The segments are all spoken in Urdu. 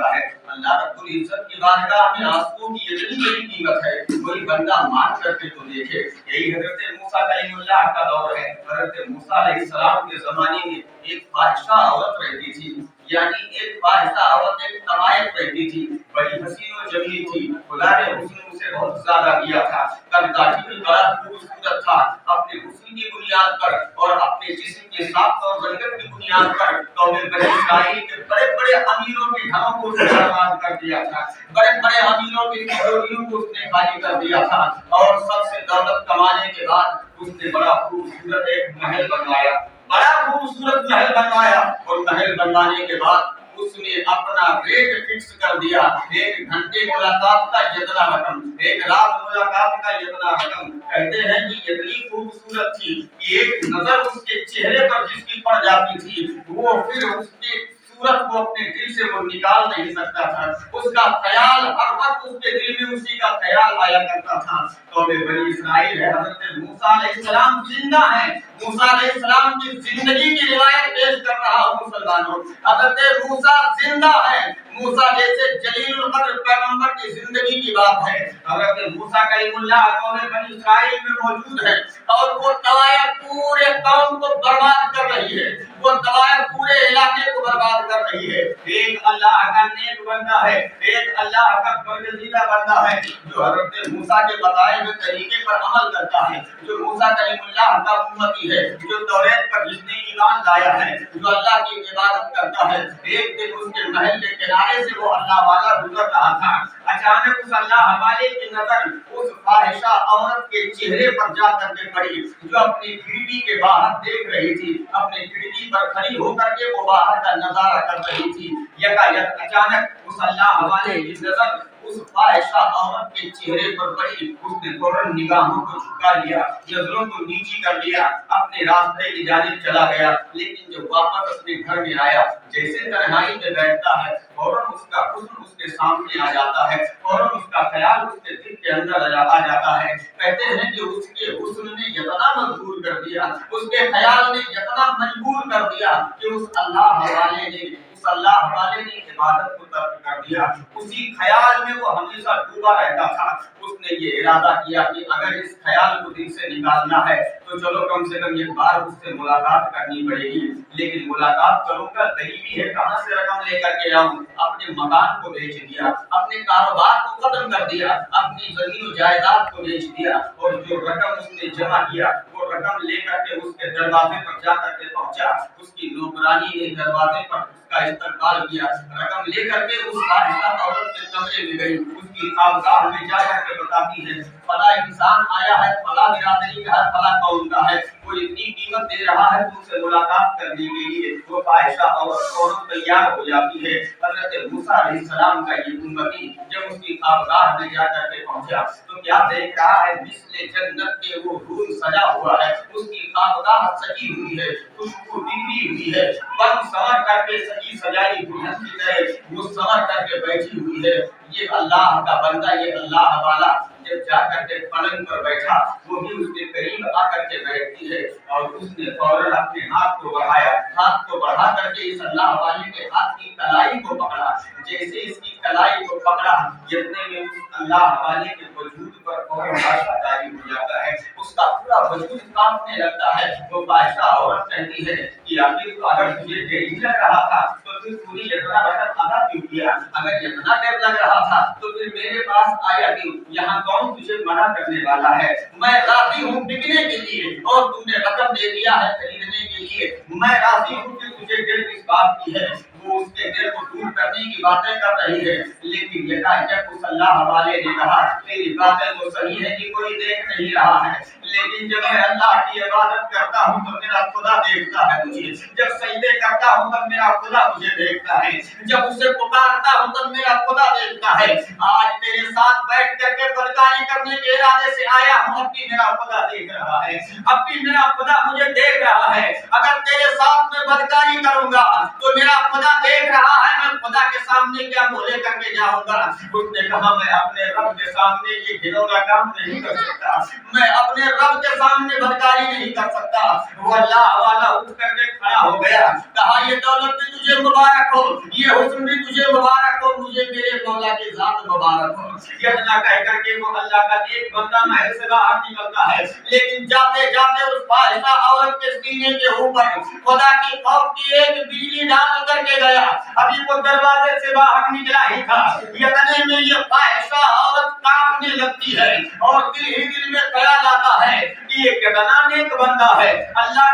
کا ہے. اللہ رب العزت کی بارگاہ میں آنسوؤں کی اتنی بڑی قیمت ہے, کوئی بندہ مان کر کے تو دیکھے. یہی حضرت موسیٰ کلیم اللہ کا دور ہے. حضرت موسیٰ علیہ السلام کے زمانے میں ایک فاحشہ عورت رہتی تھی, یعنی ایک فاحشہ عورت, ایک طوائف رہتی تھی, بڑی حسین و جمیل تھی. خدا نے حسن اسے بہت زیادہ دیا تھا, قد بھی بڑا خوبصورت تھا. اپنے حسن کی بنیاد پر اور اپنے جسم کے ساخت اور رنگت کی بنیاد پر قوم بنی اسرائیل کے بڑے بڑے امیروں کے گھروں کو اس نے برباد کر دیا تھا, بڑے بڑے امیروں کی تجوریوں کو اس نے خالی کر دیا تھا, اور سب سے دولت کمانے کے بعد اس نے بڑا خوبصورت ایک محل بنوایا, بڑا خوبصورت محل بنوایا. اور محل بنوانے کے بعد اس نے اپنا ریٹ فکس کر دیا, 1 گھنٹے ملاقات کا اتنا رقم, 1 رات ملاقات کا اتنا رقم. کہتے ہیں کہ اتنی خوبصورت تھی کہ ایک نظر اس کے چہرے پر جس کی پڑ جاتی تھی وہ پھر اس کی صورت کو اپنے دل سے وہ نکال نہیں سکتا تھا. اس کا خیال ہر وقت اس کے دل میں اسی کا خیال آیا کرتا تھا. قوم بنی اسرائیل ہے, حضرت موسیٰ علیہ السلام زندہ ہیں. موسیٰ علیہ السلام کی زندگی کی روایت پیش کر رہا ہوں مسلمانوں. حضرت موسیٰ زندہ ہے. موسیٰ جیسے جلیل القدر پیغمبر کی زندگی کی بات ہے. حضرت موسیٰ کلیم اللہ قوم بنی اسرائیل میں موجود ہے, اور وہ طوائف پورے قوم کو برباد کر رہی ہے, وہ طوائف پورے علاقے کو برباد کر رہی ہے. ایک اللہ کا نیک بندہ ہے, ایک اللہ کا برگزیدہ بندہ ہے, جو حضرت موسیٰ کے بتائے ہوئے طریقے پر عمل کرتا ہے, جو موسیٰ کلیم اللہ کا امتی ہے, جو توریت پر جس نے ایمان لایا ہے, جو اللہ کی عبادت کرتا ہے. ایک دن اس کے محل کے کنارے سے وہ اللہ والا گزر رہا تھا. اچانک اس اللہ والے کی نظر اس فاحشہ عورت کے چہرے پر جا کر کے پڑی, جو اپنی کھڑکی کے باہر دیکھ رہی تھی. اپنی کھڑکی پر کھڑی ہو کر کے وہ باہر کا نظارہ کر رہی تھی. یکایک اچانک اس اللہ والے کی نظر اس فاحشہ عورت کے چہرے پر پڑی. اس نے فوراً نگاہوں کو جھکا لیا, نظروں کو نیچی کر لیا, اپنے راستے کی جانب چلا گیا. لیکن جب واپس اپنے گھر میں آیا, جیسے تنہائی میں بیٹھتا ہے, فوراً اس کا حسن اس کے سامنے آ جاتا ہے, فوراً اس کا خیال اس کے دل کے اندر آ جاتا ہے. کہتے ہیں کہ اس کے حسن نے اتنا مجبور کر دیا, اس کے خیال نے اتنا مجبور کر دیا کہ اس اللہ والے نے عبادت کو ترک کر دیا. اسی خیال میں وہ ہمیشہ ڈوبا رہتا تھا. اس نے یہ ارادہ کیا کہ اگر اس خیال کو دل سے نکالنا ہے تو چلو کم سے کم ایک بار اس سے ملاقات کرنی پڑے گی. لیکن ملاقات کروں گا قریبی ہے, کہاں سے رقم لے کر کے آؤں. اپنے مکان کو بیچ دیا, اپنے کاروبار کو ختم کر دیا, اپنی زمین و جائیداد کو بیچ دیا, اور جو رقم اس نے جمع کیا وہ رقم لے کر کے اس کے دروازے پر جا کر کے پہنچا. اس کی نوکرانی نے دروازے پر کا استقبال کیا. رقم لے کر کے اس فاحشہ عورت کے کمرے میں گئی. اس کی خوابگاہ میں جا کر کے بتاتی ہے, فلاں انسان آیا ہے, فلاں برادری کا ہے, فلاں قوم کا ہے, وہ اتنی قیمت دے رہا ہے تم سے ملاقات کرنے کے لیے. وہ فاحشہ عورت فوراً تیار ہو جاتی ہے. حضرت موسیٰ علیہ السلام کا یہ امتی جب اس کی خوابگاہ میں جا کر کے پہنچا تو کیا دیکھ رہا ہے, مثل جنت کے وہ حور سجا ہوا ہے. اس کی خوابگاہ سجی ہوئی ہے, خوشبو بکھری ہوئی ہے, بن سنور کر کے سجائی دلہن کی طرح وہ سنور کر کے بیٹھی ہوئی ہے. یہ اللہ کا بندہ, یہ اللہ والا جب جا کر کے پلنگ پر بیٹھا, وہ بھی اس کے قریب آ کر کے بیٹھتی ہے, اور اس نے فوراً اپنے ہاتھ کو بڑھایا, ہاتھ کو بڑھا کر کے اس اللہ والے کے ہاتھ کی کلائی کو پکڑا. جیسے اس کی کلائی کو پکڑا, جتنے میں اس اللہ والے کے وجود پر فوراً حادثہ جاری ہو جاتا ہے. اس کا پورا وجود کانپنے لگتا ہے. وہ فاحشہ عورت کہتی ہے کہ آخر اگر تجھے ڈر لگ رہا تھا تو پھر پوری اتنا رقم ادا کیوں کیا؟ اگر اتنا ڈر لگ رہا تھا تو پھر میرے پاس آیا کیوں؟ یہاں کون تجھے منع کرنے والا ہے؟ میں راضی ہوں بکنے کے لیے, اور تم نے رقم دے دیا ہے خریدنے کے لیے. میں راضی ہوں کہ تجھے ڈر کس بات کی ہے. وہ اس کے دل کو دور کرنے کی باتیں کر رہی ہے. لیکن یکایک اس اللہ والے نے کہا, تیری باتیں تو صحیح ہے کہ کوئی دیکھ نہیں رہا ہے, لیکن جب میں اللہ کی عبادت کرتا ہوں تو میرا خدا دیکھتا ہے مجھے. جب سجدے کرتا ہوں تب میرا خدا مجھے دیکھتا ہے. جب اسے پکارتا ہوں تب میرا خدا دیکھتا ہے. آج تیرے ساتھ بیٹھ کر کے بدکاری کرنے کے ارادے سے آیا ہوں, اب بھی میرا خدا دیکھ رہا ہے, اب بھی میرا خدا مجھے دیکھ رہا ہے. اگر تیرے ساتھ میں بدکاری کروں گا تو میرا خدا دیکھ رہا ہے, میں خدا کے سامنے کیا بولے کر کے جاؤں گا. اس نے کہا, میں اپنے رب کے سامنے یہ گھنونا کام نہیں کر سکتا, میں اپنے رب کے سامنے بدکاری نہیں کر سکتا. وہ اللہ والا اٹھ کر کے کھڑا ہو گیا, کہا, یہ دولت بھی تجھے مبارک ہو, یہ حسن بھی تجھے مبارک ہو مجھے میرے مولا کی ذات مبارک ہو۔ یہ اتنا کہہ کر کے وہ اللہ کا ایک بندہ محل سے باہر نکلتا ہے، لیکن جاتے جاتے اس فاحشہ عورت کے سینے کے اوپر خدا کی خوف کی ایک بجلی ڈال کر کے گیا۔ ابھی وہ دروازے سے باہر نکلا ہی تھا، اتنے میں یہ فاحشہ عورت کانپنے لگتی ہے اور دل ہی دل میں خیال آتا ہے کہ یہ کتنا نیک بندہ ہے، اللہ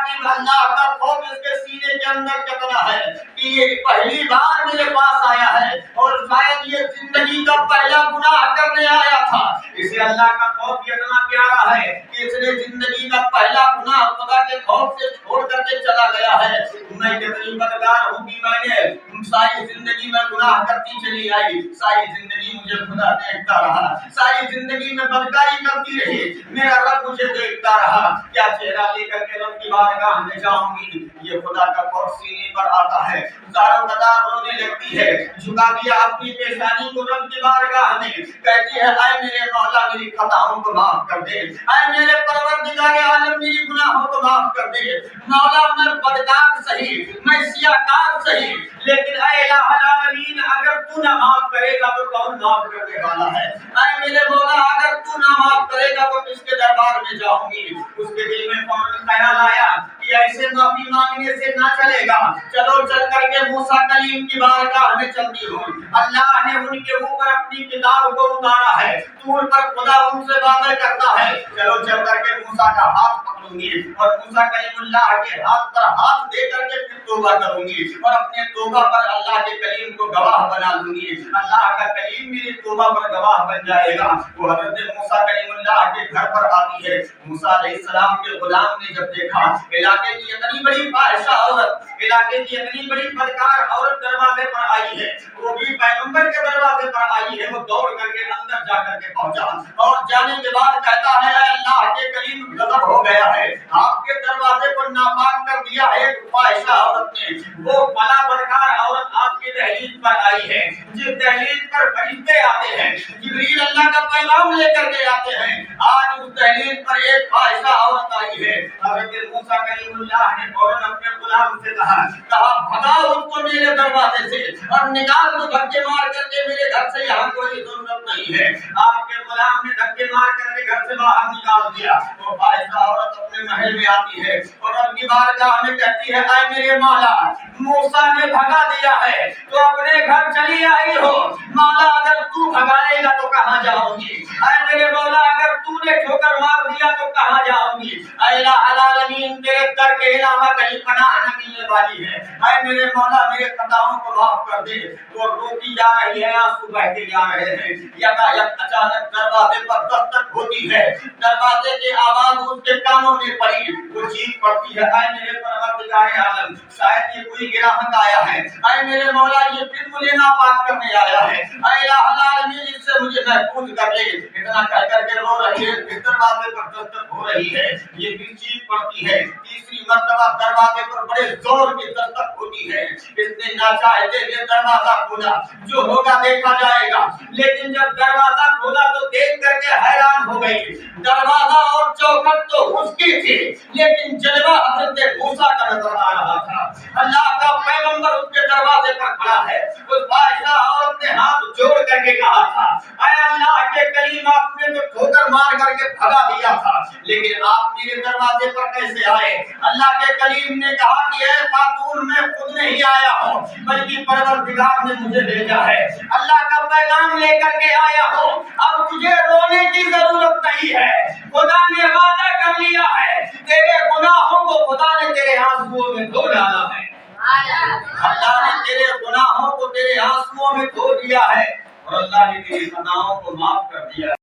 کا خوف اس کے سینے کے اندر کتنا ہے کہ یہ پہلی بار میرے پاس آیا ہے اور شاید یہ زندگی کا پہلا گناہ کرنے آیا تھا۔ اسے اللہ کا خوف اتنا پیارا ہے کہ اس نے زندگی کا پہلا گناہ خدا کے خوف سے چھوڑ کر کے چلا گیا ہے۔ میں کتنی بدکار ہوں کہ میں نے ساری زندگی میں گناہ کرتی چلی آئی، ساری زندگی مجھے خدا دیکھتا رہا، ساری زندگی میں بدکاری کرتی رہی، میرا رب مجھے دیکھتا رہا، کیا چہرہ لے کر کے رب کی بارگاہ میں جاؤں گی؟ یہ خدا کا خوف سینے پر آتا ہے، زاروں قطار رونے لگتی ہے، جھکا دیا اپنی پیشانی کو رب کی بارگاہ میں، کہتی ہے اے میرے مولا میری خطاؤں کو معاف کر دے، اے میرے پروردگار عالم میری گناہوں کو معاف کر دے۔ مولا میں بدکار صحیح، میں سیاکار صحیح، لیکن اے الہ العالمین اگر تو نہ معاف کرے گا تو کون معاف کرنے والا ہے؟ اے میرے مولا اگر تو نہ معاف کرے گا تو کس کے دربار میں جاؤں گی؟ اس کے دل میں فوراً خیال آیا کہ ایسے معافی مانگنے سے نہ چلے گا، چلو چل کر کے موسیٰ کلیم کی بارگاہ میں چلتی ہوں۔ اللہ نے ان کے اوپر اپنی کتاب کو اتارا ہے، طور پر خدا ان سے باتیں کرتا ہے، چلو چل کر کے موسیٰ کا ہاتھ پکڑوں گی اور موسیٰ کلیم اللہ کے ہاتھ پر ہاتھ دے کر کے پھر توبہ کروں گی اور اپنے توبہ پر اللہ کے کلیم کو گواہ بنا لوں گی، اللہ کا کلیم میری توبہ پر گواہ بن جائے گا۔ وہ حضرت موسیٰ کلیم اللہ کے گھر پر آتی ہے، موسیٰ علیہ السلام کے غلام نے جب دیکھا علاقے کی اتنی بڑی فاحشہ عورت، علاقے کی اتنی بڑی بدکار عورت دروازے پر آئی ہے، وہ بھی پیغمبر کے دروازے پر آئی ہے، وہ دوڑ کر کے اندر جا کر کے پہنچا اور جانے کے بعد کہتا ہے اے اللہ کے کریم غضب ہو گیا ہے، آپ کے دروازے کو ناپاک کر دیا ہے ایک فاحشہ عورت نے، وہ بلا بدکار عورت آپ کی دہلیز پر آئی ہے، جس دہلیز پر فرشتے آتے ہیں، جبریل اللہ کا پیغام لے کر کے آتے ہیں، آج اس دہلیز پر ایک فاحشہ عورت آئی ہے۔ حضرت موسیٰ کلیم اللہ نے فوراً اپنے غلام سے کہا بھگاؤ اس کو میرے دروازے سے اور نکال دو، دھکے مار کر کے میرے گھر سے، یہاں کوئی ضرورت نہیں ہے۔ آپ کے غلام نے دھکے مار کر کے گھر سے باہر نکال دیا۔ وہ فاحشہ عورت اپنے محل میں آتی ہے اور رب کی بارگاہ میں کہتی ہے اے میرے مولا موسیٰ نے بھگا دیا ہے تو اپنے گھر چلی آئی ہو، مولا اگر تو بھگائے گا تو کہاں جاؤں گی؟ اے میرے مولا اگر تو نے ٹھوکر مار دیا تو کہاں جاؤں گی؟ اے الہ العالمین تیرے در کے علاوہ کہیں پناہ نہ ملنے والی ہے، اے میرے مولا میرے خطاؤں کو معاف کر دے۔ وہ روتی جا رہی ہے، آنسو بہتے جا رہے ہیں، یکایک اچانک دروازے پر دستک ہوتی ہے، دروازے کی آواز اس کے کانوں میں پڑی، وہ چیخ پڑتی ہے اے میرے پروردگار عالم شاید یہ کوئی گراہک آیا ہے، اے میرے مولا یہ پھر مجھے ناپاک کرنے آیا ہے، اے الہ العالمین اس سے مجھے محفوظ کر لے۔ اتنا کہہ کر کے رو رہی ہے، پھر دروازے پر دستک ہو رہی ہے، یہ بھی چیخ پڑتی ہے، تیسری مرتبہ دروازے پر بڑے زور کی دستک ہوتی ہے، اس نے ناچاہتے ہوئے دروازہ کھولا، جو ہوگا دیکھا جائے گا، لیکن جب دروازہ کھولا تو دیکھ کر کے حیران ہو گئی، دروازہ اور چوکھٹ تو اس کی تھی لیکن جلوہ حضرت موسیٰ کا نظر آ رہا تھا۔ اللہ کا پیغمبر اس کے دروازے پر کھڑا ہے، اس فاحشہ عورت نے ہاتھ جوڑ کر کے کہا تھا اے اللہ کے کریم آپ نے تو ٹھوکر مار کر کے بھگا دیا تھا لیکن آپ میرے دروازے پر کیسے آئے؟ اللہ کے کریم نے کہا کہ اے خاتون میں خود نہیں آیا ہوں بلکہ پروردگار نے مجھے بھیجا ہے، اللہ کا پیغام لے کر کے آیا ہوں، اب تجھے رونے کی ضرورت نہیں ہے، خدا نے وعدہ کر لیا ہے، تیرے گناہوں کو خدا نے تیرے آنسوؤں میں دھو ڈالا ہے، اللہ نے تیرے گناہوں کو تیرے آنسوؤں میں دھو دیا ہے اور اللہ نے تیری خطاؤں کو معاف کر دیا ہے۔